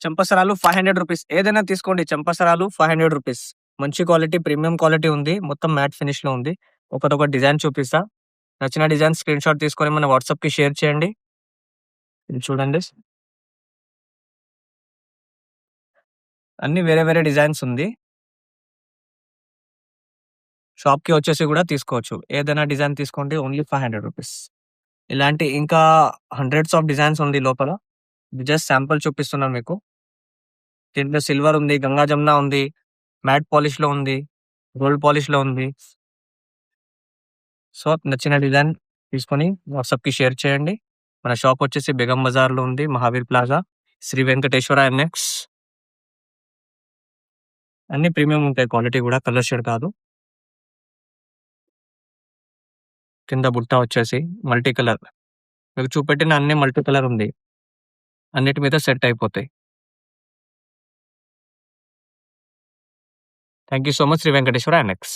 చంపసరాలు రూ. 500 ఏదైనా తీసుకోండి. చంపసరాలు రూ. 500 మంచి క్వాలిటీ, ప్రీమియం క్వాలిటీ ఉంది. మొత్తం మ్యాట్ ఫినిష్‌లో ఉంది. ఒకటొక డిజైన్ చూపిస్తా. నచ్చిన డిజైన్ స్క్రీన్‌షాట్ తీసుకొని మన వాట్సాప్‌కి షేర్ చేయండి. ఇది చూడండి. అన్నీ వేరే వేరే డిజైన్స్ ఉంది. షాప్‌కి వచ్చేసి గూడా తీసుకోవచ్చు. ఏదైనా డిజైన్ తీసుకోండి. ఓన్లీ రూ. 500. ఇలాంటి ఇంకా హండ్రెడ్స్ ఆఫ్ డిజైన్స్ ఉంది లోపల. ఇది జస్ట్ శాంపుల్ చూపిస్తున్నాను మీకు. దీంట్లో సిల్వర్ ఉంది, గంగా జమున ఉంది, మ్యాట్ పాలిష్‌లో ఉంది, గోల్డ్ పాలిష్‌లో ఉంది. సో, నచ్చిన డిజైన్ తీసుకొని వాట్సాప్‌కి షేర్ చేయండి. మన షాప్ వచ్చేసి బేగం బజార్‌లో ఉంది. Mahavir Plaza, Sri Venkateswara NX. అన్నీ ప్రీమియం ఉంటాయి. క్వాలిటీ గూడా కలర్ షేడ్ కాదు. కింద బుట్ట వచ్చేసి మల్టీ కలర్. మీకు చూపెట్టిన అన్ని మల్టీ కలర్ ఉంది. అన్నిటి మీద సెట్ అయిపోతాయి. Thank you so much Sri Venkateswara NX.